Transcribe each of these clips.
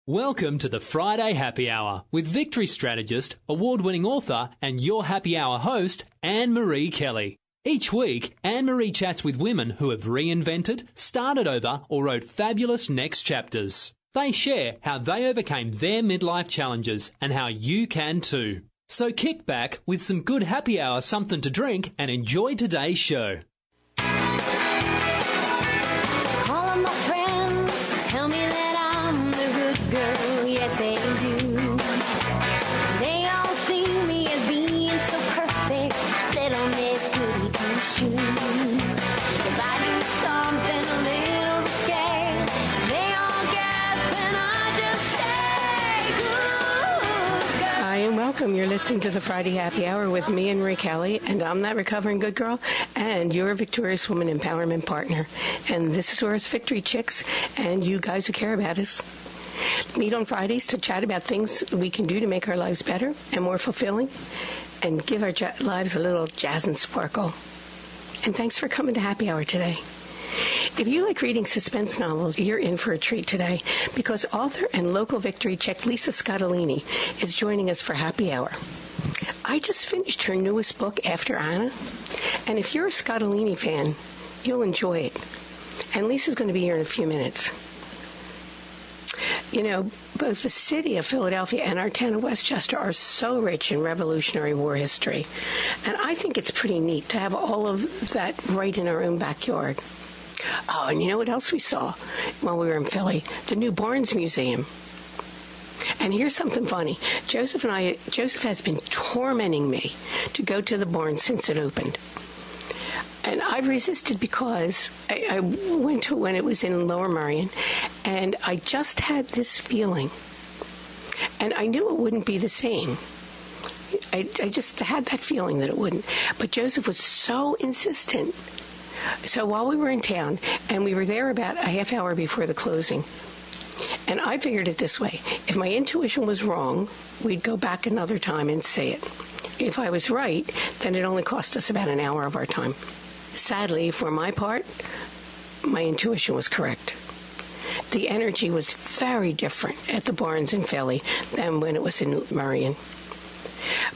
Welcome to the Friday Happy Hour with victory strategist, award-winning author and your happy hour host, Annmarie Kelly. Each week, Annmarie chats with women who have reinvented, started over or wrote fabulous next chapters. They share how they overcame their midlife challenges and how you can too. So kick back with some good happy hour something to drink and enjoy today's show. All of my friends tell me that I'm the good girl, yes they do. They all see me as being so perfect, little Miss Goody Two Shoes. If I do something a little risque, they all gasp and I just say, good girl. Hi and welcome. You're listening to the Friday Happy Hour with me, Annmarie Kelly, and I'm that recovering good girl and your victorious woman empowerment partner. And this is where us victory chicks and you guys who care about us meet on Fridays to chat about things we can do to make our lives better and more fulfilling and give our lives a little jazz and sparkle. And thanks for coming to Happy Hour today. If you like reading suspense novels, you're in for a treat today because author and local victory chick Lisa Scottoline is joining us for Happy Hour. I just finished her newest book, After Anna, and if you're a Scottoline fan, you'll enjoy it. And Lisa's going to be here in a few minutes. You know, both the city of Philadelphia and our town of Westchester are so rich in Revolutionary War history. And I think it's pretty neat to have all of that right in our own backyard. Oh, and you know what else we saw while we were in Philly? The new Barnes Museum. And here's something funny. Joseph has been tormenting me to go to the Barnes since it opened. And I resisted because I went to when it was in Lower Merion, and I just had this feeling. And I knew it wouldn't be the same. I just had that feeling that it wouldn't. But Joseph was so insistent. So while we were in town, and we were there about a half hour before the closing, and I figured it this way. If my intuition was wrong, we'd go back another time and say it. If I was right, then it only cost us about an hour of our time. Sadly, for my part, my intuition was correct. The energy was very different at the Barnes in Philly than when it was in Merion.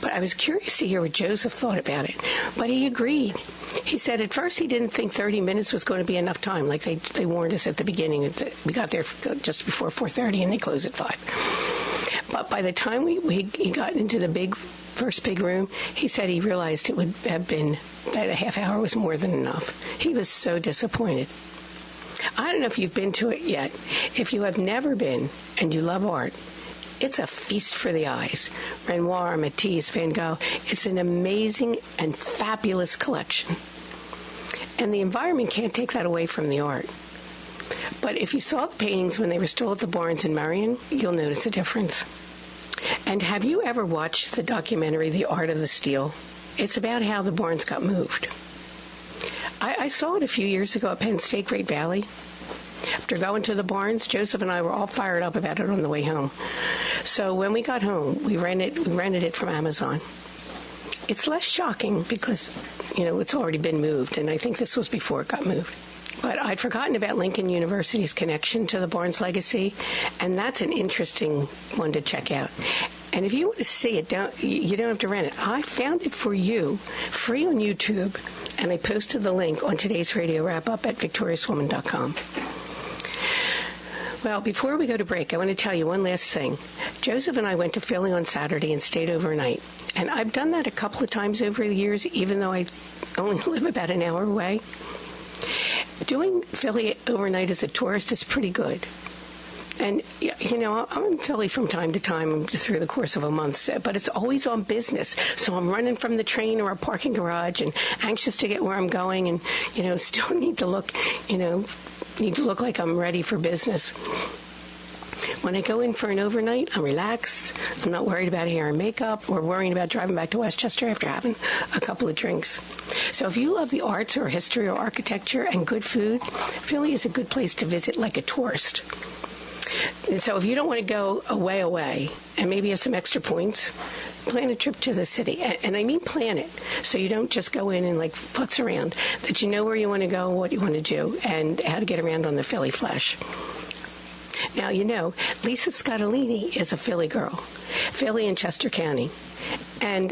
But I was curious to hear what Joseph thought about it. But he agreed. He said at first he didn't think 30 minutes was going to be enough time. Like they warned us at the beginning. We got there just before 4:30 and they closed at 5. But by the time he got into the first big room, he said he realized it would have been that a half hour was more than enough. He was so disappointed. I don't know if you've been to it yet. If you have never been and you love art, it's a feast for the eyes. Renoir, Matisse, Van Gogh. It's an amazing and fabulous collection. And the environment can't take that away from the art. But if you saw the paintings when they were still at the Barnes in Merion, you'll notice a difference. And have you ever watched the documentary, The Art of the Steal? It's about how the Barnes got moved. I saw it a few years ago at Penn State Great Valley. After going to the Barnes, Joseph and I were all fired up about it on the way home. So when we got home, we rented it from Amazon. It's less shocking because, it's already been moved, and I think this was before it got moved. But I'd forgotten about Lincoln University's connection to the Barnes legacy, and that's an interesting one to check out. And if you want to see it, you don't have to rent it. I found it for you, free on YouTube, and I posted the link on today's radio wrap-up at victoriouswoman.com. Well, before we go to break, I want to tell you one last thing. Joseph and I went to Philly on Saturday and stayed overnight. And I've done that a couple of times over the years, even though I only live about an hour away. Doing Philly overnight as a tourist is pretty good. And, I'm in Philly from time to time through the course of a month, but it's always on business. So I'm running from the train or a parking garage and anxious to get where I'm going and, still need to look like I'm ready for business. When I go in for an overnight, I'm relaxed. I'm not worried about hair and makeup or worrying about driving back to Westchester after having a couple of drinks. So if you love the arts or history or architecture and good food, Philly is a good place to visit like a tourist. And so if you don't want to go away, and maybe have some extra points, plan a trip to the city. And I mean plan it, so you don't just go in and futz around, that you know where you want to go, what you want to do, and how to get around on the Philly Flash. Now, you know, Lisa Scottoline is a Philly girl, Philly in Chester County. And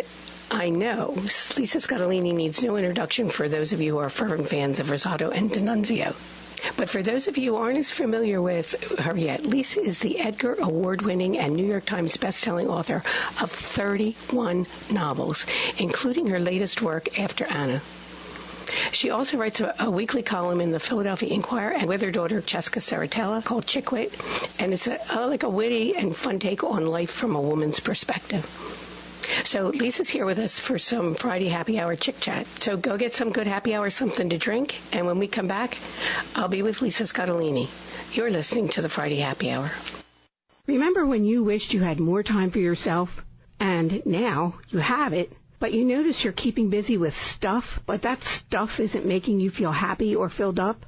I know Lisa Scottoline needs no introduction for those of you who are fervent fans of Rosato and DiNunzio. But for those of you who aren't as familiar with her yet, Lisa is the Edgar award-winning and New York Times best-selling author of 31 novels, including her latest work, After Anna. She also writes a weekly column in the Philadelphia Inquirer and with her daughter, Francesca Serritella, called Chickwit, and it's like a witty and fun take on life from a woman's perspective. So Lisa's here with us for some Friday happy hour chick chat. So go get some good happy hour, something to drink, and when we come back, I'll be with Lisa Scottoline. You're listening to the Friday Happy Hour. Remember when you wished you had more time for yourself? And now you have it, but you notice you're keeping busy with stuff, but that stuff isn't making you feel happy or filled up?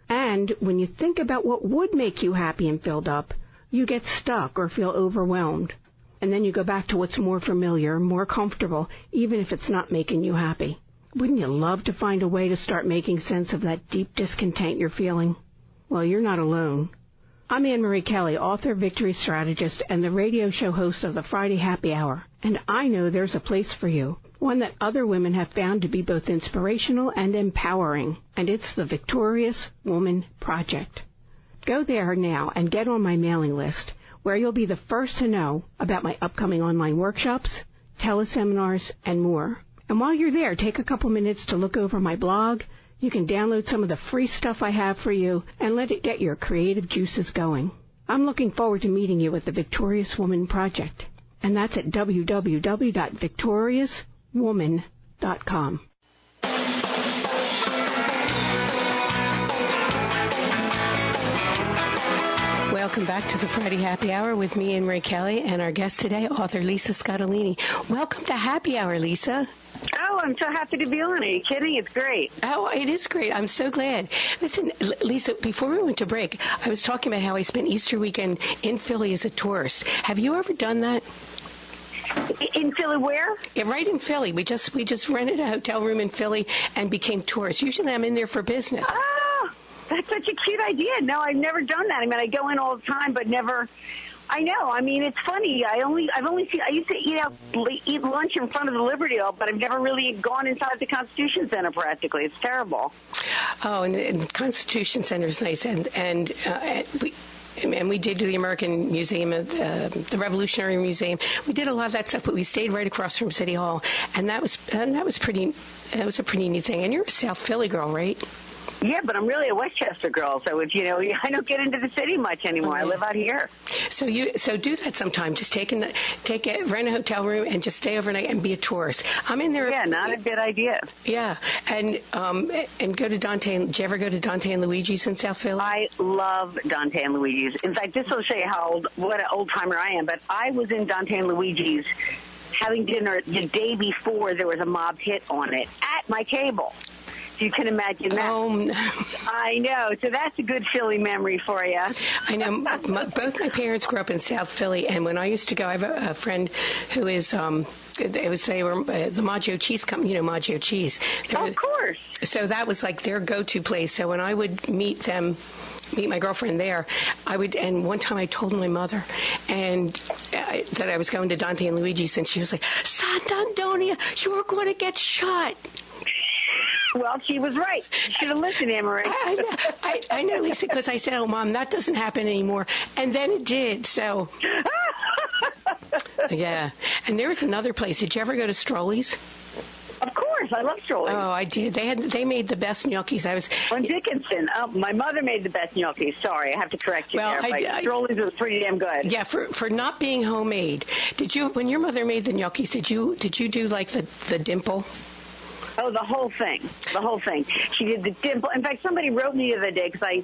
And when you think about what would make you happy and filled up, you get stuck or feel overwhelmed. And then you go back to what's more familiar, more comfortable, even if it's not making you happy. Wouldn't you love to find a way to start making sense of that deep discontent you're feeling? Well, you're not alone. I'm Annmarie Kelly, author, victory strategist, and the radio show host of the Friday Happy Hour. And I know there's a place for you, one that other women have found to be both inspirational and empowering. And it's the Victorious Woman Project. Go there now and get on my mailing list, where you'll be the first to know about my upcoming online workshops, teleseminars, and more. And while you're there, take a couple minutes to look over my blog. You can download some of the free stuff I have for you and let it get your creative juices going. I'm looking forward to meeting you at the Victorious Woman Project. And that's at www.victoriouswoman.com. Welcome back to the Friday Happy Hour with me, Annmarie Kelly, and our guest today, author Lisa Scottoline. Welcome to Happy Hour, Lisa. Oh, I'm so happy to be on. Are you kidding? It's great. Oh, it is great. I'm so glad. Listen, Lisa, before we went to break, I was talking about how I spent Easter weekend in Philly as a tourist. Have you ever done that? In Philly, where? Yeah, right in Philly. We just rented a hotel room in Philly and became tourists. Usually I'm in there for business. Oh, that's such a cute idea. No, I've never done that. I mean, I go in all the time, but never. I know. I mean, it's funny. I used to eat lunch in front of the Liberty Hall, but I've never really gone inside the Constitution Center practically. It's terrible. Oh, and the Constitution Center is nice, and we did the American Museum, the Revolutionary Museum. We did a lot of that stuff, but we stayed right across from City Hall, and that was a pretty neat thing. And you're a South Philly girl, right? Yeah, but I'm really a Westchester girl, so it's, I don't get into the city much anymore. Okay. I live out here. So do that sometime. Just rent a hotel room and just stay overnight and be a tourist. I'm in there. Yeah, not a good idea. Yeah, and go to Dante. Did you ever go to Dante and Luigi's in South Philly? I love Dante and Luigi's. In fact, this will show you what an old timer I am. But I was in Dante and Luigi's having dinner the day before there was a mob hit on it at my table. You can imagine that. Oh, no. I know. So that's a good Philly memory for you. I know. Both my parents grew up in South Philly, and when I used to go, I have a friend who is they were the Maggio Cheese Company. Maggio Cheese. Of course. So that was like their go-to place. So when I would meet my girlfriend there, and one time I told my mother that I was going to Dante and Luigi's, and she was like, "Sant'Antonia, you're going to get shot." Well, she was right. You should have listened, Annmarie. I know, Lisa, because I said, "Oh, Mom, that doesn't happen anymore," and then it did. So, yeah. And there was another place. Did you ever go to Strolli's? Of course, I love Strolli's. Oh, I did. They made the best gnocchis. On Dickinson. My mother made the best gnocchis. Sorry, I have to correct you there. Strolli's was pretty damn good. Yeah, for not being homemade. When your mother made the gnocchis, did you do like the dimple? Oh, the whole thing. The whole thing. She did the dimple. In fact, somebody wrote me the other day because I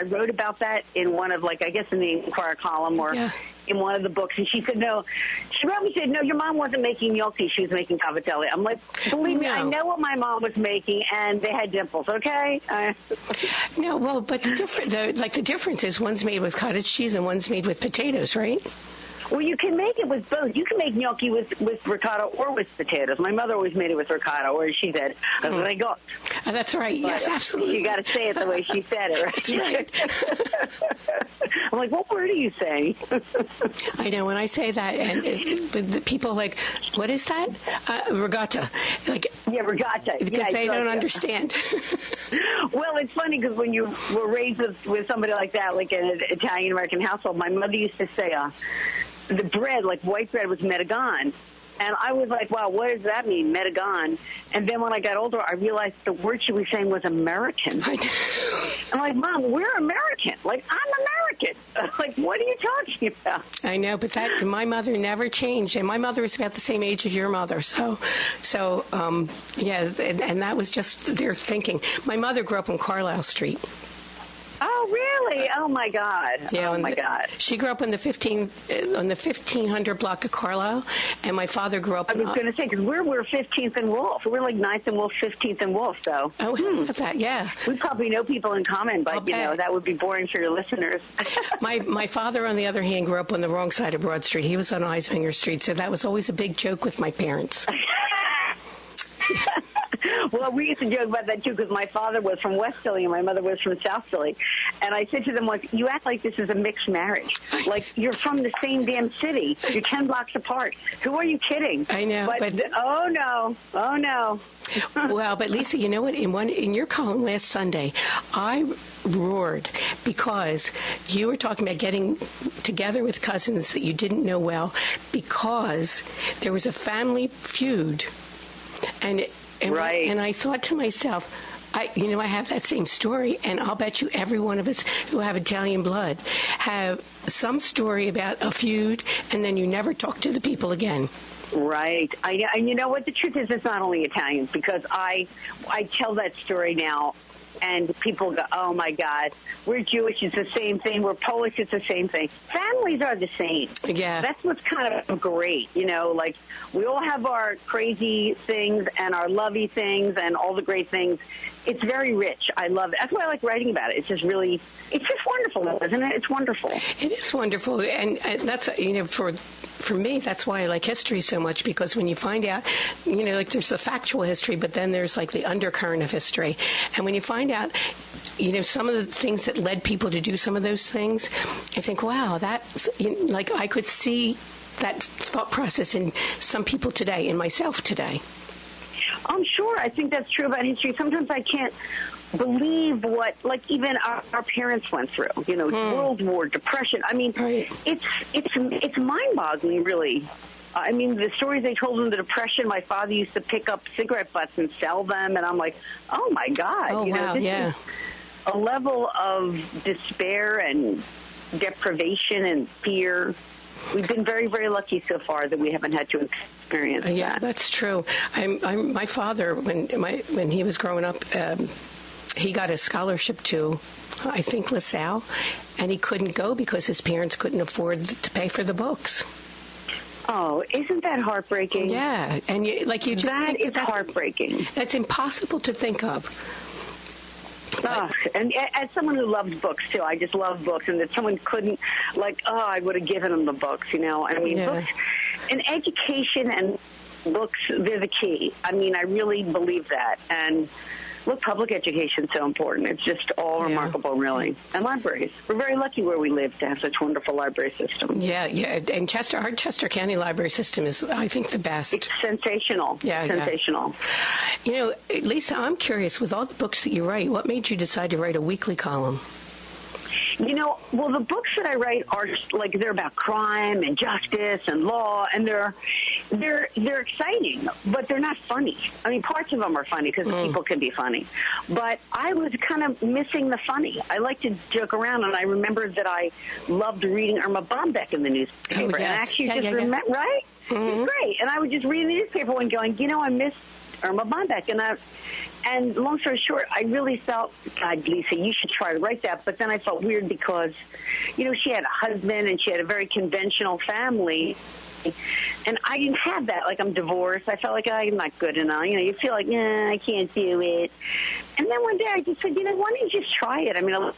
wrote about that in one of, I guess in the Inquirer column or in one of the books. And she said, no. She wrote me and said, no, your mom wasn't making gnocchi. She was making cavatelli. I'm like, believe me, I know what my mom was making, and they had dimples, okay? No, well, but the difference is one's made with cottage cheese and one's made with potatoes, right? Well, you can make it with both. You can make gnocchi with ricotta or with potatoes. My mother always made it with ricotta, or she did. That's what I got. That's right. Yes, absolutely. You got to say it the way she said it, right? That's right. I'm like, what word are you saying? I know when I say that, and the people are like, what is that? Regatta. Like, yeah, regatta. Because they don't understand. Well, it's funny because when you were raised with somebody like that, like in an Italian-American household, my mother used to say the bread, like white bread, was metagon. And I was like, wow, what does that mean, metagon? And then when I got older, I realized the word she was saying was American. I'm like, Mom, we're American. Like, I'm American. Like, what are you talking about? I know, but my mother never changed. And my mother was about the same age as your mother. So yeah, and that was just their thinking. My mother grew up on Carlisle Street. Oh, really? Oh, my God. Yeah, oh, my God. She grew up on the 1500 block of Carlisle, and my father grew up I was going to say, because we're 15th and Wolf. We're like 9th and Wolf, 15th and Wolf, so. Oh, how about that? Yeah. We probably know people in common, but, that would be boring for your listeners. My father, on the other hand, grew up on the wrong side of Broad Street. He was on Eisminger Street, so that was always a big joke with my parents. Well, we used to joke about that, too, because my father was from West Philly and my mother was from South Philly. And I said to them, like, you act like this is a mixed marriage. Like, you're from the same damn city. You're 10 blocks apart. Who are you kidding? I know. But oh, no. Oh, no. Well, but Lisa, you know what? In your column last Sunday, I roared because you were talking about getting together with cousins that you didn't know well because there was a family feud. And right. And I thought to myself, I have that same story, and I'll bet you every one of us who have Italian blood have some story about a feud, and then you never talk to the people again. Right. And you know what? The truth is, it's not only Italians, because I tell that story now, and people go, oh, my God, we're Jewish, it's the same thing. We're Polish, it's the same thing. Families are the same. Yeah. That's what's kind of great, like we all have our crazy things and our lovey things and all the great things. It's very rich. I love it. That's why I like writing about it. It's just wonderful, isn't it? It's wonderful. It is wonderful. And that's, for me, that's why I like history so much, because when you find out, like there's the factual history, but then there's like the undercurrent of history. And when you find out, some of the things that led people to do some of those things, I think, wow, that's, like I could see that thought process in some people today, in myself today. I'm sure. I think that's true about history. Sometimes I can't believe what, like, even our parents went through. World War, Depression. I mean, right. It's mind-boggling, really. I mean, the stories they told in the Depression, my father used to pick up cigarette butts and sell them, and I'm like, oh, my God. Oh, wow, yeah. A level of despair and deprivation and fear. We've been very, very lucky so far that we haven't had to experience that. Yeah, that's true. My father, when he was growing up, he got a scholarship to, I think, LaSalle, and he couldn't go because his parents couldn't afford to pay for the books. Oh, isn't that heartbreaking? Yeah, and that's heartbreaking. That's impossible to think of. And as someone who loves books, too, I just love books, and that someone couldn't, I would have given them the books, I mean, yeah. Books and education and books, they're the key. I mean, I really believe that. And look, public education is so important. It's just all remarkable, really. And libraries. We're very lucky where we live to have such wonderful library system. Yeah. And our Chester County library system is, I think, the best. It's sensational. Yeah, sensational. Yeah. Lisa, I'm curious, with all the books that you write, what made you decide to write a weekly column? Well, the books that I write are they're about crime and justice and law, and they're exciting, but they're not funny. I mean, parts of them are funny because people can be funny, but I was kind of missing the funny. I like to joke around, and I remembered that I loved reading Irma Bombeck in the newspaper, and actually remember, right? Mm-hmm. It's great, and I would just read the newspaper and going, I miss Irma Bombeck, and long story short, I really felt, God, Lisa, you should try to write that. But then I felt weird because, she had a husband and she had a very conventional family. And I didn't have that. Like, I'm divorced. I felt like I'm not good enough. You feel like, I can't do it. And then one day I just said, why don't you just try it? I mean,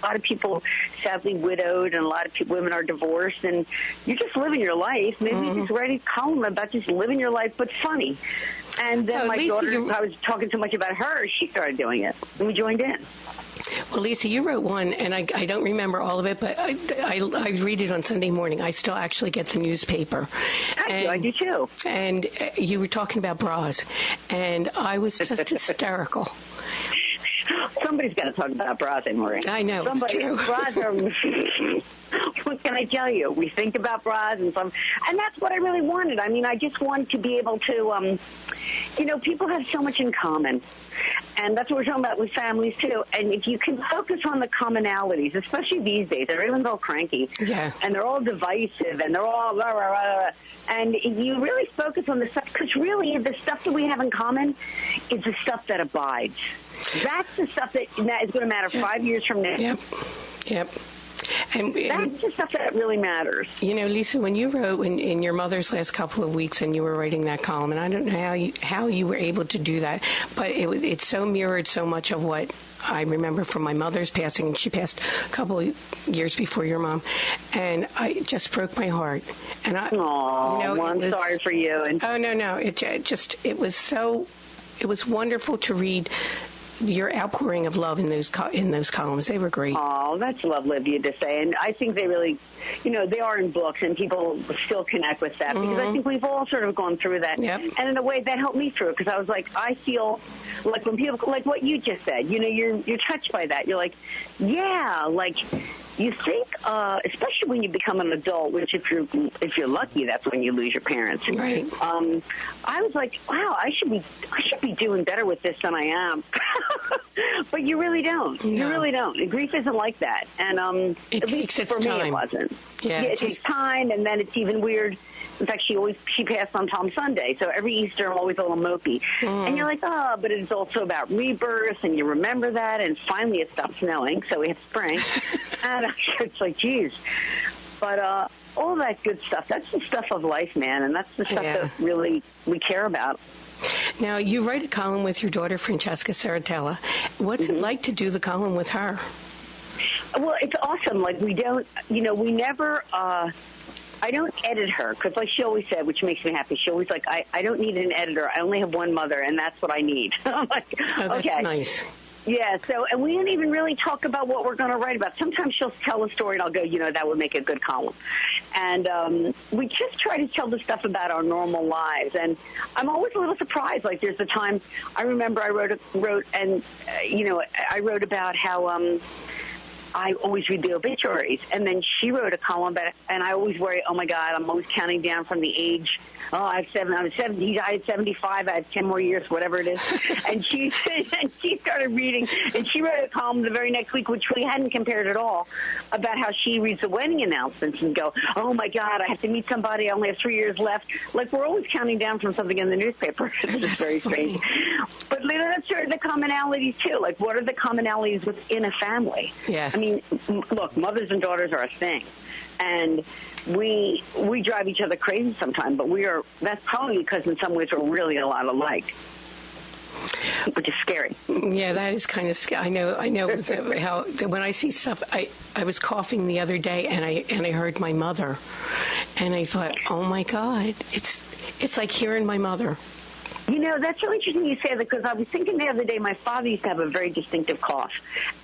a lot of people sadly widowed, and a lot of women are divorced, and you're just living your life. Maybe you just write a column about just living your life, but funny. And then my Lisa, daughter, I was talking too much about her. She started doing it, and we joined in. Well, Lisa, you wrote one, and I don't remember all of it, but I read it on Sunday morning. I still actually get the newspaper. I do too. And you were talking about bras, and I was just hysterical. Somebody's got to talk about bras, Annmarie. I know, it's true. Bras are, what can I tell you? We think about bras, and that's what I really wanted. I mean, I just wanted to be able to, people have so much in common. And that's what we're talking about with families, too. And if you can focus on the commonalities, especially these days, everyone's all cranky. Yeah. And they're all divisive, and they're all blah, blah, blah, blah. And you really focus on the stuff, because really the stuff that we have in common is the stuff that abides. That's the stuff that is going to matter 5 years from now. Yep. And that's the stuff that really matters. You know, Lisa, when you wrote in your mother's last couple of weeks, and you were writing that column, and I don't know how you were able to do that, but it so mirrored so much of what I remember from my mother's passing, and she passed a couple of years before your mom, and it just broke my heart. And I'm sorry for you. No, it was wonderful to read your outpouring of love in those columns. They were great. Oh, that's lovely of you to say. And I think they really, they are in books, and people still connect with that, because I think we've all sort of gone through that. Yep. And in a way, that helped me through it, because I was like, I feel like when people, like what you just said, you're touched by that. You're like, yeah, like, you think, especially when you become an adult, which if you're lucky, that's when you lose your parents. Right. I was like, wow, I should be doing better with this than I am. But you really don't. No. You really don't. And grief isn't like that. And it at takes least its for time. me, it wasn't. Yeah, it takes time, and then it's even weird. In fact, she passed on Palm Sunday, so every Easter I'm always a little mopey. And you're like, but it's also about rebirth, and you remember that, and finally it stopped snowing, so we have spring. And it's like, geez. But all that good stuff, that's the stuff of life, man, and that's the stuff that really we care about. Now, you write a column with your daughter, Francesca Serritella. What's it like to do the column with her? Well, it's awesome. Like, we never... I don't edit her, because like she always said, which makes me happy, she always like, I don't need an editor. I only have one mother, and that's what I need. I'm like, that's okay. Nice. Yeah, and we didn't even really talk about what we're going to write about. Sometimes she'll tell a story, and I'll go, that would make a good column. And we just try to tell the stuff about our normal lives. And I'm always a little surprised. Like, there's a time, I remember I wrote about how... I always read the obituaries, and then she wrote a column about it, and I always worry, oh my God, I'm always counting down from the age. Oh, I'm 70. He died at 75. I have 10 more years, whatever it is. And she started reading, and she wrote a column the very next week, which we hadn't compared at all, about how she reads the wedding announcements and go, oh my God, I have to meet somebody. I only have 3 years left. Like, we're always counting down from something in the newspaper. It's just very strange. But that's sort of the commonalities too. Like, what are the commonalities within a family? Yes. I mean, look, mothers and daughters are a thing. And we drive each other crazy sometimes, but that's probably because in some ways we're really a lot alike, which is scary. Yeah, that is kind of scary. I know how when I see stuff, I was coughing the other day, and I heard my mother, and I thought, oh my God, it's like hearing my mother. That's so interesting you say that, because I was thinking the other day, my father used to have a very distinctive cough.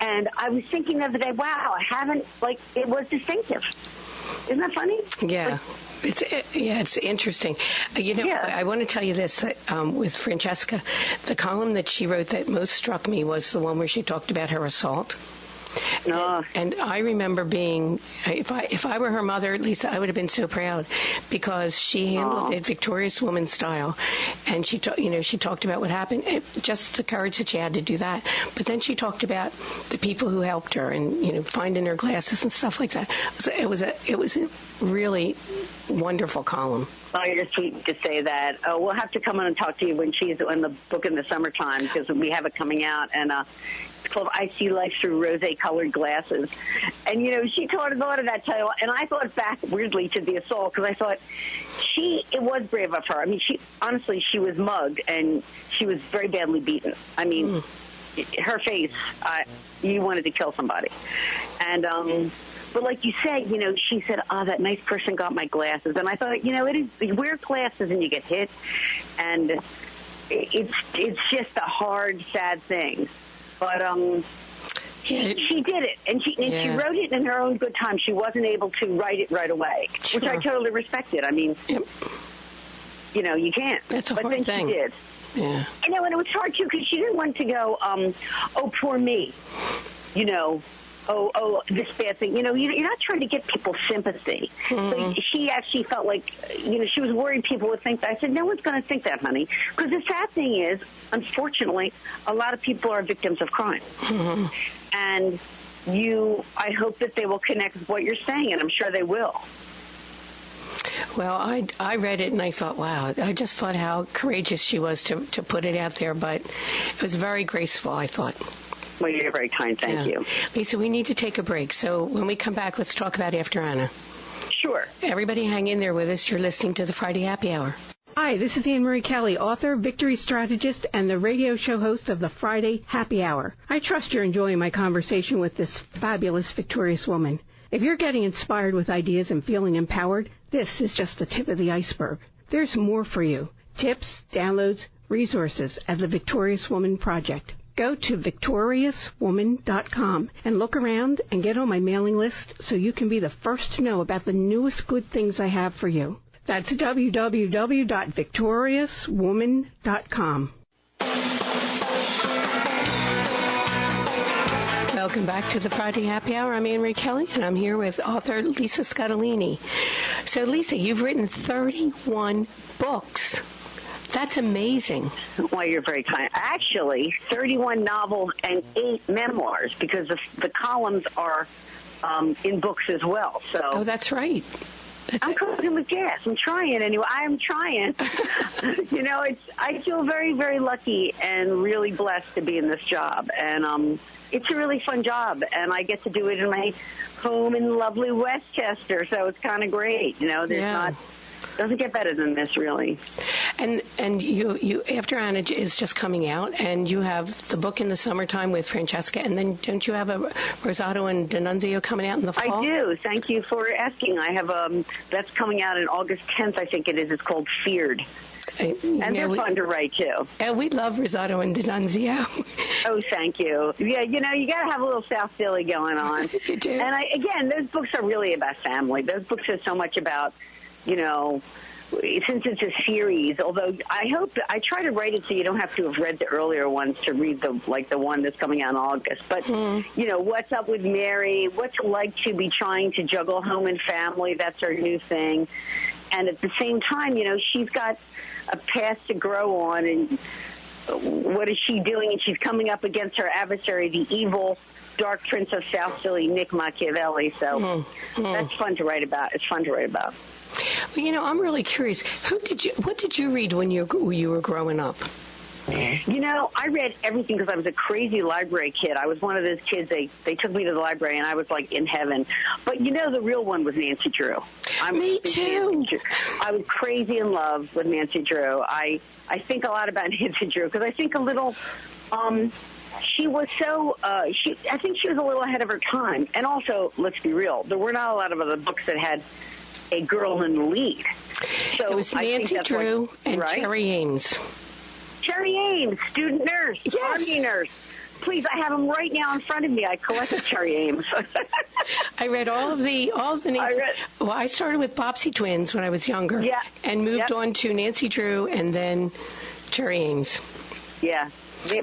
And I was thinking the other day, wow, it was distinctive. Isn't that funny? Yeah. It's interesting. I want to tell you this, with Francesca, the column that she wrote that most struck me was the one where she talked about her assault. And I remember being, if I were her mother, Lisa, I would have been so proud, because she handled it victorious woman style, and she talked about what happened, just the courage that she had to do that. But then she talked about the people who helped her, and finding her glasses and stuff like that. It was a really wonderful column. Oh, you're sweet to say that. We'll have to come on and talk to you when she's in the book in the summertime, because we have it coming out, and it's called I See Life Through Rose-Colored Glasses. And, she taught a lot of that title, and I thought back weirdly to the assault, because I thought it was brave of her. I mean, she was mugged, and she was very badly beaten. I mean, her face, you wanted to kill somebody. And but like you said, she said, "Oh, that nice person got my glasses," and I thought, it is, you wear glasses and you get hit, and it's just a hard, sad thing. But she did it, and she wrote it in her own good time. She wasn't able to write it right away, which I totally respected. I mean, you can't. That's a but hard then thing. She did. Yeah. And it was hard too because she didn't want to go, "Oh, poor me," Oh, this bad thing. You're not trying to get people's sympathy. So she actually felt like, she was worried people would think that. I said, no one's going to think that, honey. Because the sad thing is, unfortunately, a lot of people are victims of crime. And I hope that they will connect with what you're saying, and I'm sure they will. Well, I read it and I thought, wow, I just thought how courageous she was to put it out there, but it was very graceful, I thought. Well, you're very kind. Thank you. Lisa, we need to take a break. So when we come back, let's talk about After Anna. Sure. Everybody hang in there with us. You're listening to the Friday Happy Hour. Hi, this is Annmarie Kelly, author, victory strategist, and the radio show host of the Friday Happy Hour. I trust you're enjoying my conversation with this fabulous, victorious woman. If you're getting inspired with ideas and feeling empowered, this is just the tip of the iceberg. There's more for you. Tips, downloads, resources at the Victorious Woman Project. Go to victoriouswoman.com and look around and get on my mailing list so you can be the first to know about the newest good things I have for you. That's www.victoriouswoman.com. Welcome back to the Friday Happy Hour. I'm Annmarie Kelly, and I'm here with author Lisa Scottoline. So, Lisa, you've written 31 books. That's amazing. Well, you're very kind. Actually, 31 novels and 8 memoirs, because the columns are in books as well. So. Oh, that's right. I'm cooking with gas. I'm trying anyway. I'm trying. I feel very, very lucky and really blessed to be in this job. And it's a really fun job. And I get to do it in my home in lovely Westchester. So it's kind of great. Doesn't get better than this, really. And you After Anna is just coming out, and you have the book in the summertime with Francesca, and then don't you have a Rosato and DiNunzio coming out in the fall? I do. Thank you for asking. I have that's coming out on August 10th, I think it is. It's called Feared. And they're fun to write, too. And we love Rosato and DiNunzio. Oh, thank you. Yeah, you got to have a little South Philly going on. You do. And, again, those books are really about family. Those books are so much about, since it's a series, although I try to write it so you don't have to have read the earlier ones to read the one that's coming out in August. But, what's up with Mary, what's it like to be trying to juggle home and family, that's her new thing. And at the same time, she's got a path to grow on, and what is she doing? And she's coming up against her adversary, the evil Dark Prince of South Philly, Nick Machiavelli. So that's fun to write about. It's fun to write about. Well, I'm really curious. What did you read when you were growing up? I read everything because I was a crazy library kid. I was one of those kids, they took me to the library, and I was like in heaven. But the real one was Nancy Drew. Me too. I was crazy in love with Nancy Drew. I think a lot about Nancy Drew because I think a little... she was so, I think she was a little ahead of her time. And also, let's be real, there were not a lot of other books that had a girl in the lead. So it was Nancy Drew and Cherry Ames. Cherry Ames, student nurse, yes. army nurse. Please, I have them right now in front of me. I collected Cherry Ames. I read all of the Nancy. I started with Bobbsey Twins when I was younger, and moved on to Nancy Drew and then Cherry Ames. Yeah,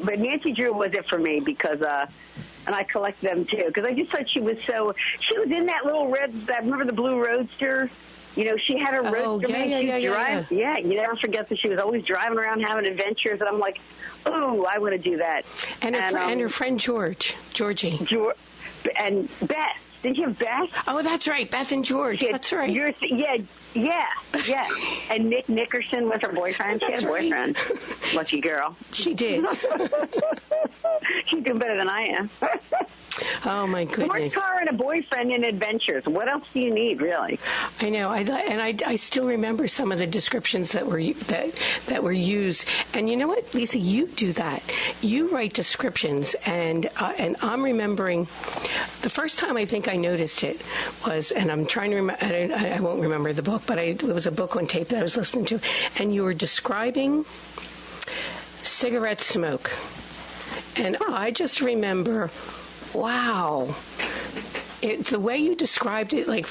but Nancy Drew was it for me because, and I collect them too because I just thought she was in that little remember the blue Roadster? She had a roadster. Yeah, you never forget that she was always driving around having adventures, and I'm like, oh, I want to do that. And her friend Georgie. And Beth. Didn't you have Beth? Oh, that's right, Beth and George. That's right. Yeah. And Nick Nickerson was her boyfriend. She had a boyfriend. Right. Lucky girl. She did. She's doing better than I am. Oh, my goodness. Sports car and a boyfriend and adventures. What else do you need, really? I know. I still remember some of the descriptions that were used. And you know what, Lisa? You do that. You write descriptions, and I'm remembering the first time I think I noticed it was, and I'm trying to remember, I won't remember the book, but it was a book on tape that I was listening to, and you were describing cigarette smoke. And I just remember, wow, the way you described it, like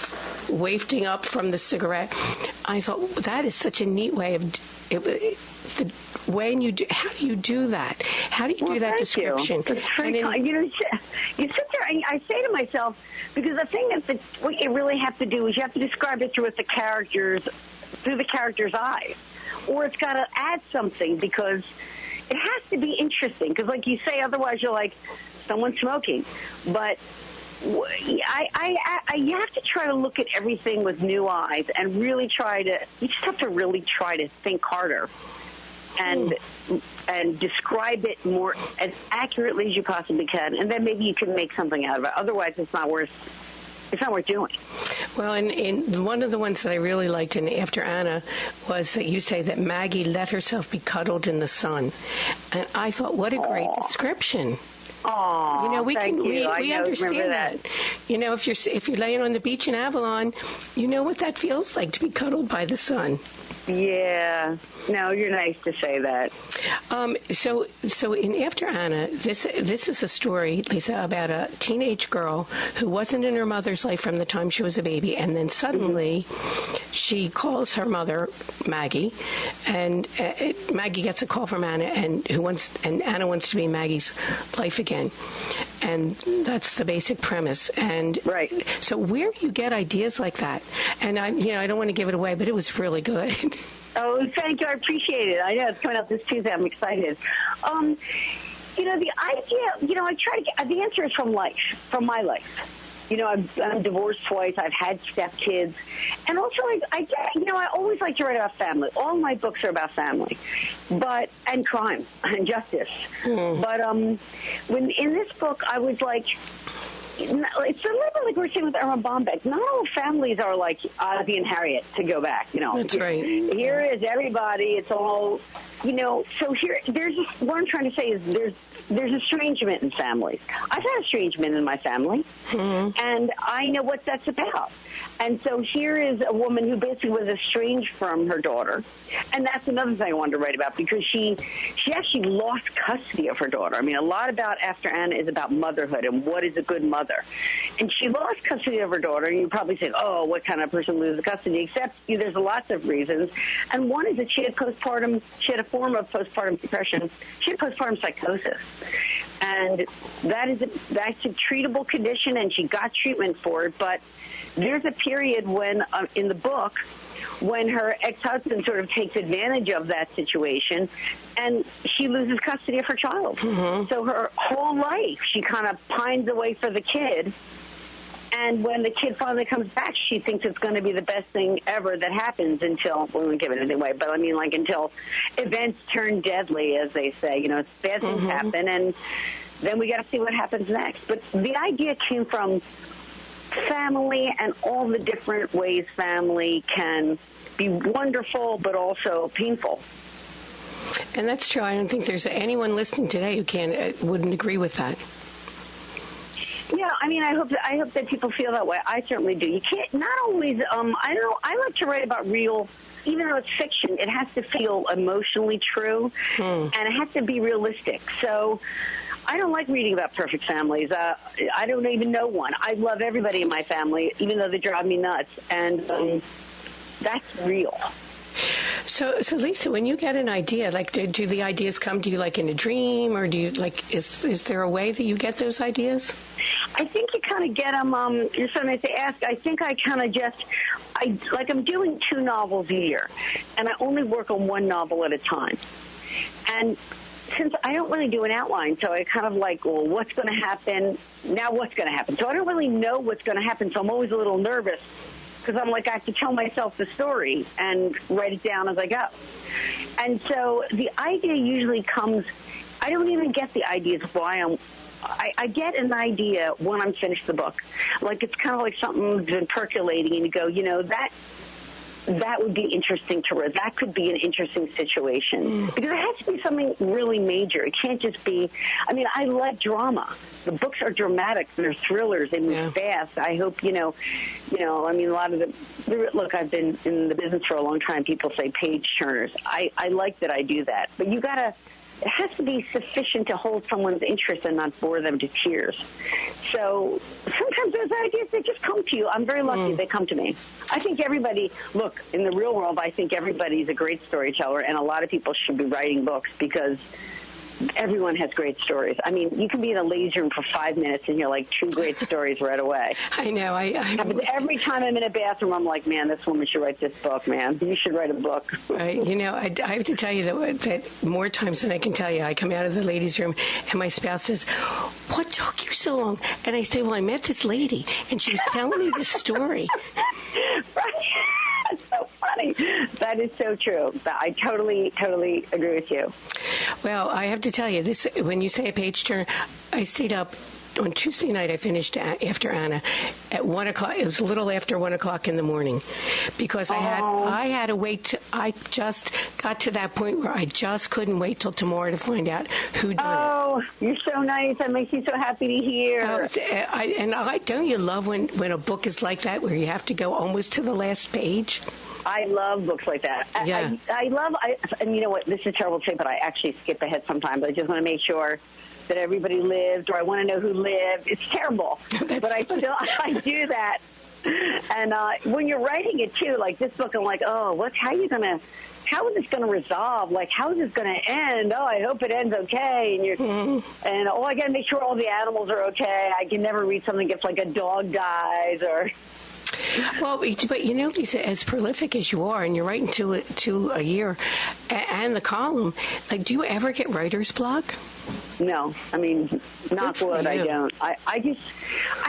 wafting up from the cigarette, I thought, that is such a neat way of the way you do. How do you do that? How do you do that description? You sit there and I say to myself, because the thing is that what you really have to do is you have to describe it through the character's eyes, or it's got to add something, because it has to be interesting. Because like you say, otherwise you're like someone smoking. But you have to try to look at everything with new eyes and really you just have to really try to think harder and describe it more as accurately as you possibly can, and then maybe you can make something out of it. Otherwise, it's not worth doing. Well, and one of the ones that I really liked in After Anna was that you say that Maggie let herself be cuddled in the sun, and I thought, what a great description. Oh, we understand that. If you're laying on the beach in Avalon, you know what that feels like, to be cuddled by the sun. Yeah. No, you're nice to say that. So in After Anna, this is a story, Lisa, about a teenage girl who wasn't in her mother's life from the time she was a baby, and then suddenly she calls her mother, Maggie, and Maggie gets a call from Anna, and Anna wants to be Maggie's life again. And that's the basic premise. And right. So where do you get ideas like that? And I don't want to give it away, but it was really good. Oh, thank you. I appreciate it. I know it's coming up this Tuesday. I'm excited. The idea, I try to get, the answer is from my life. I'm divorced twice. I've had stepkids. And also, I always like to write about family. All my books are about family, and crime and justice. But when in this book, I was like, it's a little bit like we're saying with Erma Bombeck. Not all families are like Ozzie and Harriet, to go back. That's right. Here is everybody. It's all, so here, what I'm trying to say is there's estrangement in families. I've had estrangement in my family, and I know what that's about. And so here is a woman who basically was estranged from her daughter, and that's another thing I wanted to write about, because she actually lost custody of her daughter. I mean, a lot about After Anna is about motherhood and what is a good mother. And she lost custody of her daughter, and you probably say, oh, what kind of person loses custody? Except there's lots of reasons. And one is that she had a form of postpartum depression. She had postpartum psychosis. And that's a treatable condition, and she got treatment for it. But there's a period when, in the book, when her ex-husband sort of takes advantage of that situation, and she loses custody of her child. So her whole life, she kind of pines away for the kid. And when the kid finally comes back, she thinks it's going to be the best thing ever that happens until, we won't give it away, but I mean, like, until events turn deadly, as they say. Bad things happen, and then we got to see what happens next. But the idea came from family and all the different ways family can be wonderful, but also painful. And that's true. I don't think there's anyone listening today who wouldn't agree with that. Yeah, I mean, I hope that people feel that way. I certainly do. You can't, not always, I don't know, I like to write about real, even though it's fiction, it has to feel emotionally true, and it has to be realistic. So I don't like reading about perfect families. I don't even know one. I love everybody in my family, even though they drive me nuts, and that's real. So Lisa, when you get an idea, like, do the ideas come to you like in a dream, or do you is there a way that you get those ideas? I think you kind of get them. Sometimes they ask. I think I kind of I'm doing 2 novels a year, and I only work on one novel at a time. And since I don't really do an outline, so I kind of like, well, what's going to happen? Now what's going to happen? So I don't really know what's going to happen, so I'm always a little nervous because I'm like, I have to tell myself the story and write it down as I go. And so the idea usually comes, I don't even get the ideas why I get an idea when I'm finished the book. Like, it's kind of like something's been percolating, and you go, that would be interesting to read. That could be an interesting situation. Because it has to be something really major. It can't just be, I mean, I like drama. The books are dramatic. They're thrillers. They move fast. I hope, I mean, a lot of look, I've been in the business for a long time. People say page turners. I like that I do that. But it has to be sufficient to hold someone's interest and not bore them to tears. So sometimes those ideas, they just come to you. I'm very lucky they come to me. I think everybody, look, in the real world, I think everybody's a great storyteller, and a lot of people should be writing books because everyone has great stories. I mean, you can be in a ladies' room for 5 minutes and you're like 2 great stories right away. I know. Every time I'm in a bathroom, I'm like, man, this woman should write this book, man. You should write a book. Right. I have to tell you that more times than I can tell you, I come out of the ladies' room and my spouse says, what took you so long? And I say, well, I met this lady and she was telling me this story. Right. That's so funny. That is so true. I totally agree with you. Well, I have to tell you, this, when you say a page turner, I stayed up on Tuesday night. I finished after Anna at 1 o'clock. It was a little after 1 o'clock in the morning because I had to wait. I just got to that point where I just couldn't wait till tomorrow to find out who done it. Oh, you're so nice. That makes me so happy to hear. Don't you love when a book is like that, where you have to go almost to the last page? I love books like that. Yeah. And you know what, this is terrible to say, but I actually skip ahead sometimes. I just want to make sure that everybody lived, or I want to know who lived. It's terrible. But I do that. And when you're writing it, too, like this book, I'm like, oh, how is this going to resolve? Like, how is this going to end? Oh, I hope it ends okay. And I got to make sure all the animals are okay. I can never read something if, like, a dog dies or... Well, but Lisa, as prolific as you are, and you're writing to a year, and the column, like, do you ever get writer's block? No, I mean, knock wood, I don't. I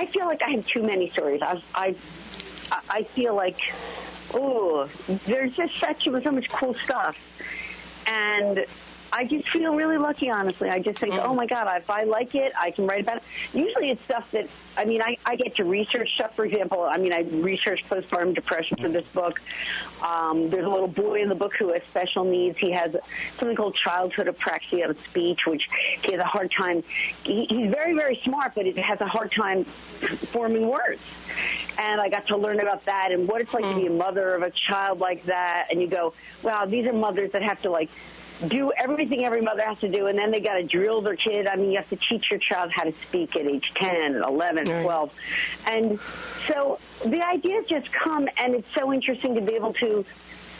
feel like I have too many stories. I feel like, there's just so much cool stuff, and I just feel really lucky, honestly. I just think, oh, my God, if I like it, I can write about it. Usually it's stuff that, I mean, I get to research stuff. For example, I mean, I researched postpartum depression for this book. There's a little boy in the book who has special needs. He has something called childhood apraxia of speech, which he has a hard time. He's very, very smart, but he has a hard time forming words. And I got to learn about that and what it's like to be a mother of a child like that. And you go, wow, these are mothers that have to, like, do everything every mother has to do, and then they got to drill their kid. I mean, you have to teach your child how to speak at age 10, 11, 12. And so the ideas just come, and it's so interesting to be able to,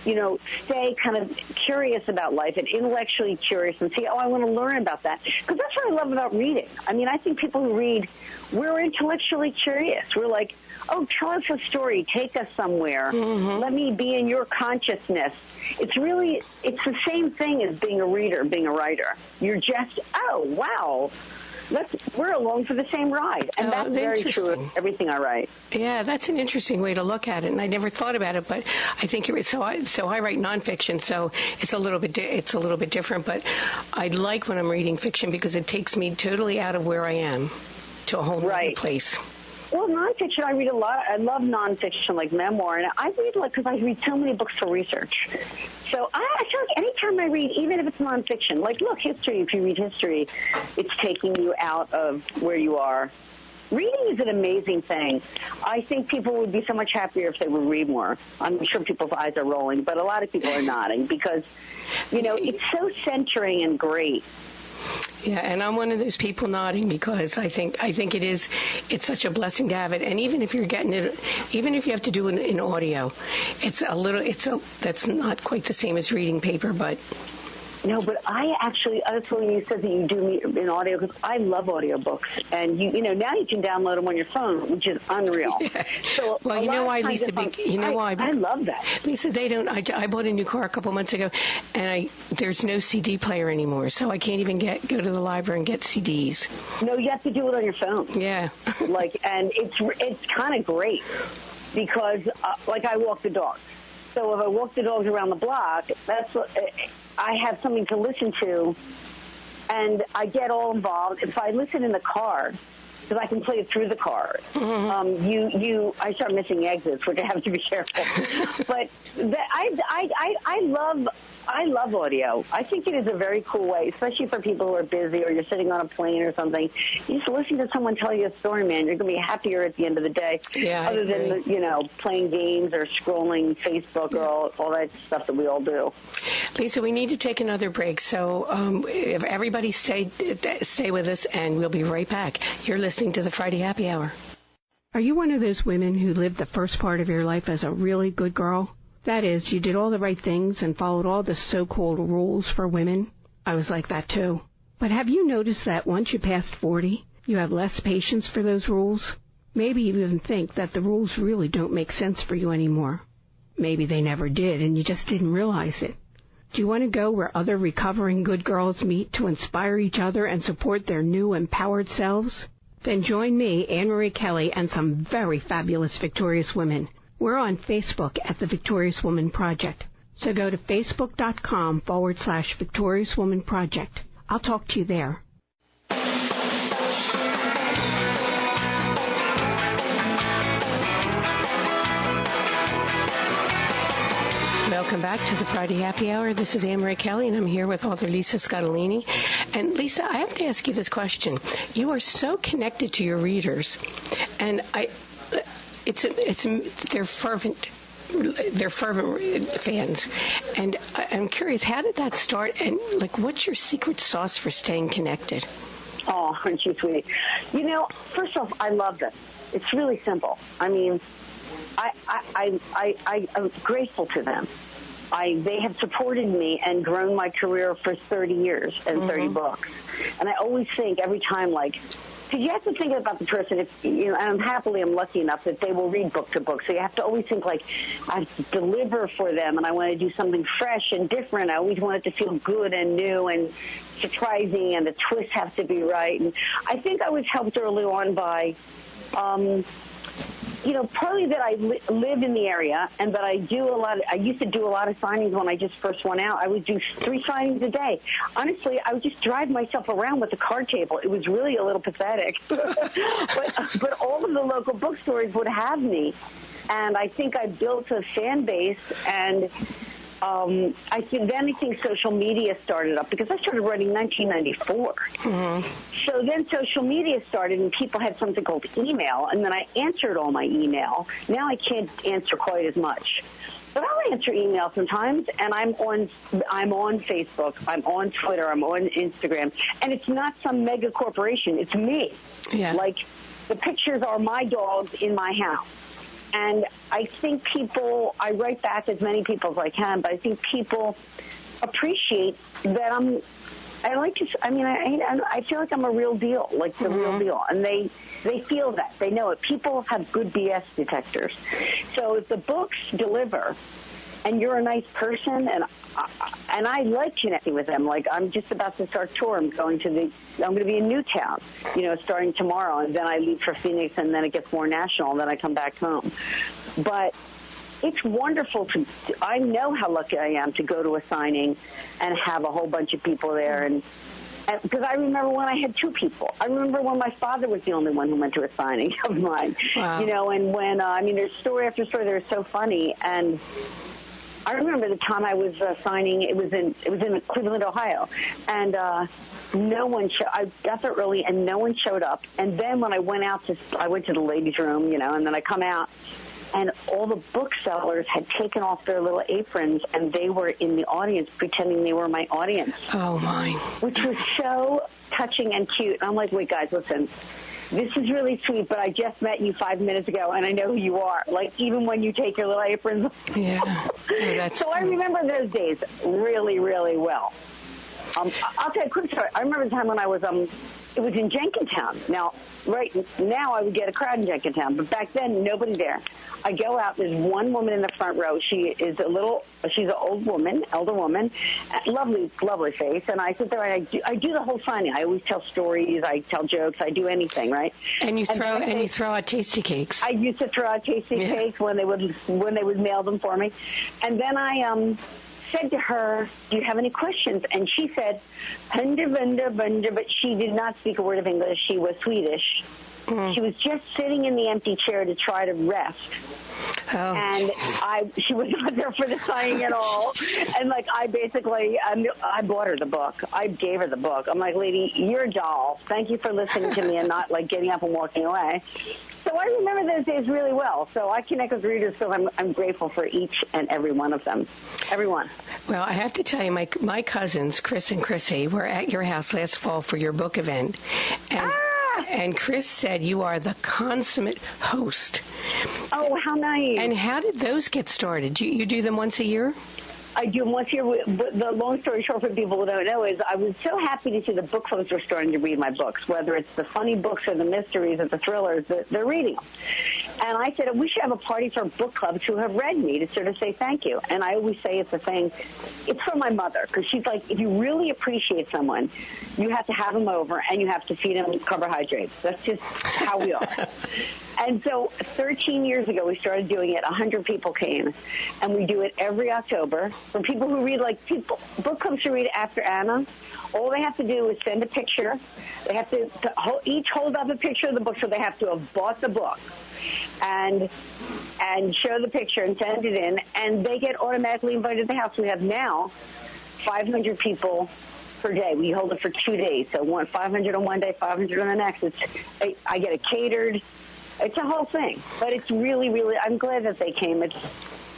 stay kind of curious about life and intellectually curious and see, I want to learn about that. Because that's what I love about reading. I mean, I think people who read, we're intellectually curious. We're like, tell us a story. Take us somewhere. Let me be in your consciousness. It's the same thing as being a reader, being a writer. You're just, wow. We're along for the same ride. And that's very true of everything I write. Yeah, that's an interesting way to look at it, and I never thought about it, but I think so I write nonfiction, so it's a little bit different, but I like when I'm reading fiction because it takes me totally out of where I am to a whole other place. Well, nonfiction, I read a lot. I love nonfiction, like memoir, and I read because I read so many books for research. So I feel like anytime I read, even if it's nonfiction, like, look, history, if you read history, it's taking you out of where you are. Reading is an amazing thing. I think people would be so much happier if they would read more. I'm sure people's eyes are rolling, but a lot of people are nodding because, it's so centering and great. Yeah, and I'm one of those people nodding because I think it's such a blessing to have it. And even if you're getting it, even if you have to do it in audio, that's not quite the same as reading paper, but No, but that's when you said that you do me in audio, because I love audiobooks. And, now you can download them on your phone, which is unreal. Yeah. So, well, you know why, Lisa? I love that. Lisa, they don't. I bought a new car a couple months ago, and there's no CD player anymore, so I can't even go to the library and get CDs. No, you have to do it on your phone. Yeah. And it's kind of great because, I walk the dogs. So if I walk the dogs around the block, I have something to listen to, and I get all involved. If I listen in the car, because I can play it through the car, I start missing exits, which I have to be careful. But I love audio. I think it is a very cool way, especially for people who are busy or you're sitting on a plane or something. You just listen to someone tell you a story, man. You're going to be happier at the end of the day. Yeah, other than, playing games or scrolling Facebook or all that stuff that we all do. Lisa, we need to take another break. So if everybody stay with us, and we'll be right back. You're listening to the Friday Happy Hour. Are you one of those women who lived the first part of your life as a really good girl? That is, you did all the right things and followed all the so-called rules for women? I was like that too. But have you noticed that once you passed 40, you have less patience for those rules? Maybe you even think that the rules really don't make sense for you anymore. Maybe they never did and you just didn't realize it. Do you want to go where other recovering good girls meet to inspire each other and support their new empowered selves? Then join me, Annmarie Kelly, and some very fabulous victorious women. We're on Facebook at the Victorious Woman Project. So go to facebook.com/Victorious Woman Project. I'll talk to you there. Welcome back to the Friday Happy Hour. This is Annmarie Kelly, and I'm here with author Lisa Scottoline. And Lisa, I have to ask you this question. You are so connected to your readers, and they're fervent fans. And I'm curious, how did that start? And what's your secret sauce for staying connected? Oh, aren't you sweet? First off, I love them. It's really simple. I mean, I'm grateful to them. They have supported me and grown my career for 30 years and 30 books. And I always think every time, because you have to think about the person, and I'm lucky enough that they will read book to book. So you have to always think I have to deliver for them, and I want to do something fresh and different. I always want it to feel good and new and surprising, and the twists have to be right. And I think I was helped early on by, partly that I live in the area and that I used to do a lot of signings when I just first went out. I would do 3 signings a day. Honestly, I would just drive myself around with a card table. It was really a little pathetic. but all of the local bookstores would have me. And I think I built a fan base, and I think social media started up because I started writing in 1994. So then social media started, and people had something called email, and then I answered all my email. Now I can't answer quite as much, but I'll answer email sometimes. And I'm on Facebook, I'm on Twitter, I'm on Instagram, and it's not some mega corporation. It's me. Yeah. The pictures are my dogs in my house. And I think I write back as many people as I can, but I think people appreciate that I feel like I'm a real deal, the real deal. And they feel that. They know it. People have good BS detectors. So if the books deliver and you're a nice person, and I like connecting with them. I'm just about to start tour. I'm going to be in Newtown, starting tomorrow, and then I leave for Phoenix, and then it gets more national, and then I come back home. But it's wonderful I know how lucky I am to go to a signing and have a whole bunch of people there, and because I remember when I had 2 people. I remember when my father was the only one who went to a signing of mine. Wow. And when there's story after story. They're so funny. And I remember the time I was signing. It was in Cleveland, Ohio, and no one showed. I got there early, and no one showed up. And then when I went to the ladies' room, and then I come out, and all the booksellers had taken off their little aprons, and they were in the audience pretending they were my audience. Oh my! Which was so touching and cute. And I'm like, wait, guys, listen. This is really sweet, but I just met you 5 minutes ago, and I know who you are. Even when you take your little aprons. Yeah. Oh, so I remember those days really, really well. I'll tell you a quick story. I remember the time when I was, it was in Jenkintown. Now, right now I would get a crowd in Jenkintown, but back then, nobody there. I go out, there's one woman in the front row. She's an old woman, elder woman, lovely, lovely face. And I sit there and I do the whole signing. I always tell stories, I tell jokes, I do anything, right? And you throw out tasty cakes. I used to throw out tasty cakes when they would mail them for me. And then I said to her, do you have any questions? And she said, "Hunder, vunder, vunder," but she did not speak a word of English. She was Swedish. She was just sitting in the empty chair to try to rest. Oh. And she was not there for the signing at all. And I bought her the book. I gave her the book. I'm like, lady, you're a doll. Thank you for listening to me and not getting up and walking away. So I remember those days really well. So I connect with readers, so I'm grateful for each and every one of them. Everyone. Well, I have to tell you, my cousins, Chris and Chrissy, were at your house last fall for your book event. And Chris said you are the consummate host. Oh, how nice. And how did those get started? You do them once a year? I do them once a year. But the long story short for people who don't know is I was so happy to see the book clubs were starting to read my books, whether it's the funny books or the mysteries or the thrillers, they're reading them. And I said, we should have a party for book clubs who have read me to sort of say thank you. And I always say it's a thing. It's from my mother, because she's like, if you really appreciate someone, you have to have them over and you have to feed them carbohydrates. That's just how we are. And so 13 years ago, we started doing it. 100 people came, and we do it every October. For people who read, book clubs who read after Anna, all they have to do is send a picture. They have to each hold up a picture of the book, so they have to have bought the book and show the picture and send it in, and they get automatically invited to the house. We have now 500 people per day. We hold it for 2 days, so 500 on one day, 500 on the next. I get it catered. It's a whole thing, but it's really, really, I'm glad that they came.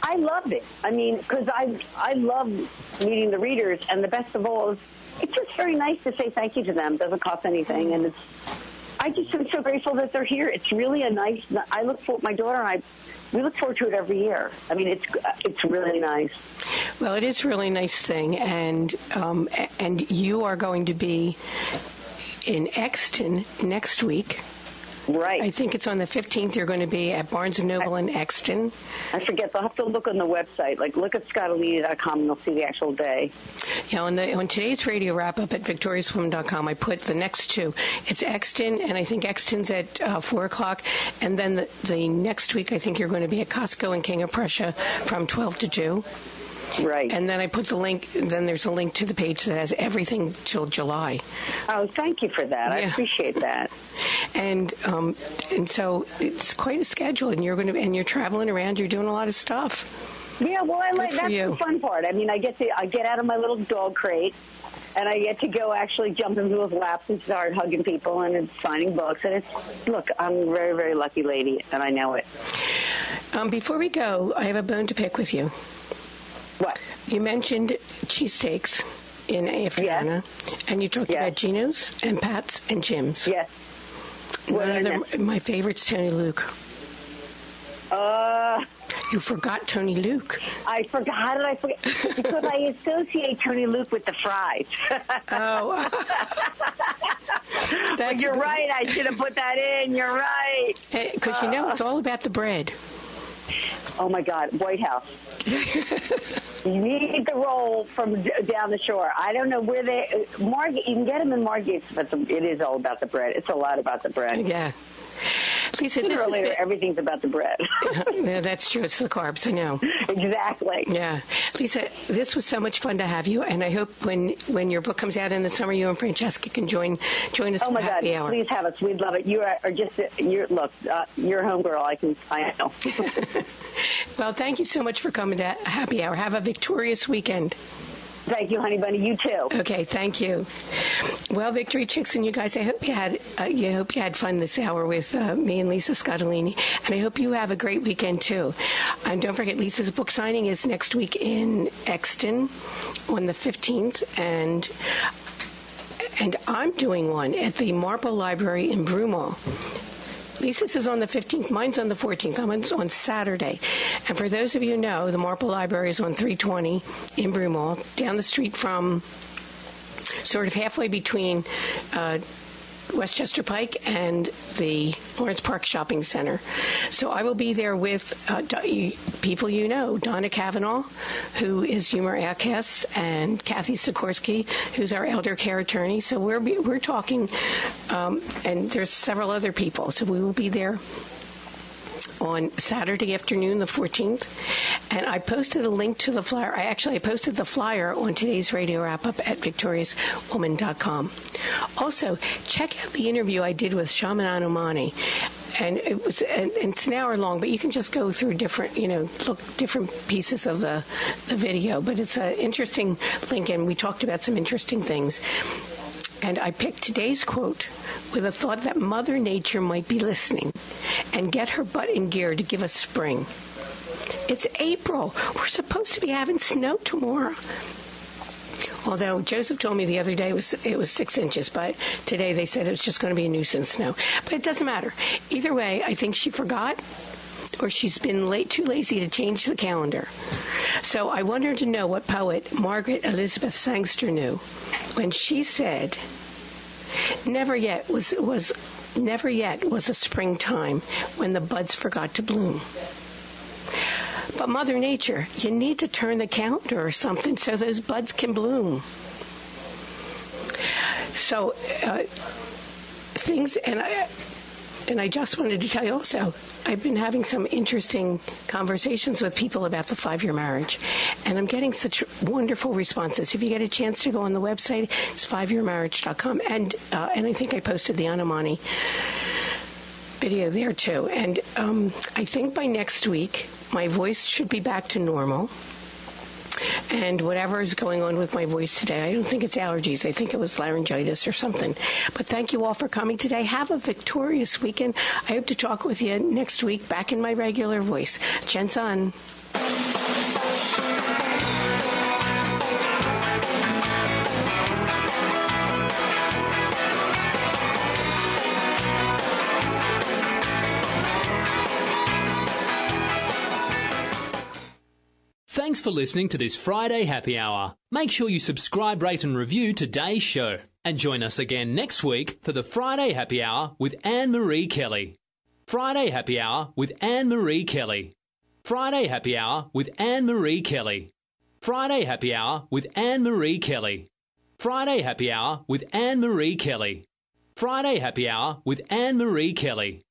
I loved it. I mean, because I love meeting the readers, and the best of all is it's just very nice to say thank you to them. It doesn't cost anything, and I just am so grateful that they're here. It's really my daughter and I, we look forward to it every year. I mean, it's really nice. Well, it is a really nice thing, and you are going to be in Exton next week. Right. I think it's on the 15th. You're going to be at Barnes & Noble in Exton. I forget. They'll have to look on the website. Look at Scottoline.com and they'll see the actual day. Yeah, on today's radio wrap-up at victoriaswoman.com, I put the next two. It's Exton, and I think Exton's at 4 o'clock. And then the next week, I think you're going to be at Costco in King of Prussia from 12 to 2. Right. And then I put the link, then there's a link to the page that has everything till July. Oh, thank you for that. Yeah. I appreciate that. And so it's quite a schedule, and you're traveling around, you're doing a lot of stuff. Yeah, well, that's the fun part. I mean, I get out of my little dog crate, and I get to go actually jump into his laps and start hugging people and signing books. And look, I'm a very, very lucky lady, and I know it. Before we go, I have a bone to pick with you. What? You mentioned cheesesteaks in Atlanta, and you talked about Geno's and Pat's and Jim's. Yes. My favorite's Tony Luke. You forgot Tony Luke. I forgot. How did I forget? Because I associate Tony Luke with the fries. Oh. You're right. I should have put that in. You're right. Because it's all about the bread. Oh, my God. White House. You need the roll from down the shore. I don't know where Margate, you can get them in Margate's, but it is all about the bread. It's a lot about the bread. Yeah. Lisa, sooner or later, everything's about the bread. Yeah, that's true. It's the carbs, I know. Exactly. Yeah. Lisa, this was so much fun to have you, and I hope when your book comes out in the summer, you and Francesca can join us for happy hour. Please have us. We'd love it. You're a homegirl. I know. Well, thank you so much for coming to happy hour. Have a victorious weekend. Thank you, honey bunny. You too. Okay, thank you. Well, Victory Chicks and you guys, I hope you had fun this hour with me and Lisa Scottoline, and I hope you have a great weekend too. And don't forget, Lisa's book signing is next week in Exton on the 15th, and I'm doing one at the Marple Library in Broomall. Lisa's is on the 15th. Mine's on the 14th. I'm on Saturday. And for those of you who know, the Marple Library is on 320 in Broomall, down the street from sort of halfway between Westchester Pike and the Lawrence Park Shopping Center. So I will be there with people you know, Donna Cavanaugh, who is Humor Outcast, and Kathy Sikorsky, who's our elder care attorney. So we're talking, and there's several other people. So we will be there on Saturday afternoon, the 14th. And I posted a link to the flyer. I posted the flyer on today's radio wrap-up at victoriouswoman.com. Also, check out the interview I did with Shaman Annmarie. And it's an hour long, but you can just go through different pieces of the video. But it's an interesting link, and we talked about some interesting things. And I picked today's quote with a thought that Mother Nature might be listening and get her butt in gear to give us spring. It's April. We're supposed to be having snow tomorrow. Although Joseph told me the other day it was 6 inches, but today they said it was just going to be a nuisance snow. But it doesn't matter. Either way, I think she forgot, or she's been too lazy to change the calendar. So I want her to know what poet Margaret Elizabeth Sangster knew when she said, never yet was a springtime when the buds forgot to bloom. But Mother Nature, you need to turn the calendar or something so those buds can bloom. So and I just wanted to tell you also, I've been having some interesting conversations with people about the 5-year marriage, and I'm getting such wonderful responses. If you get a chance to go on the website, it's 5yearmarriage.com, and I think I posted the Annmarie video there too. And I think by next week, my voice should be back to normal. And whatever is going on with my voice today, I don't think it's allergies. I think it was laryngitis or something. But thank you all for coming today. Have a victorious weekend. I hope to talk with you next week, back in my regular voice. Jen Sun. Thanks for listening to this Friday Happy Hour. Make sure you subscribe, rate and review today's show. And join us again next week for the Friday Happy Hour with Annmarie Kelly. Friday Happy Hour with Annmarie Kelly. Friday Happy Hour with Annmarie Kelly. Friday Happy Hour with Annmarie Kelly. Friday Happy Hour with Annmarie Kelly. Friday Happy Hour with Annmarie Kelly.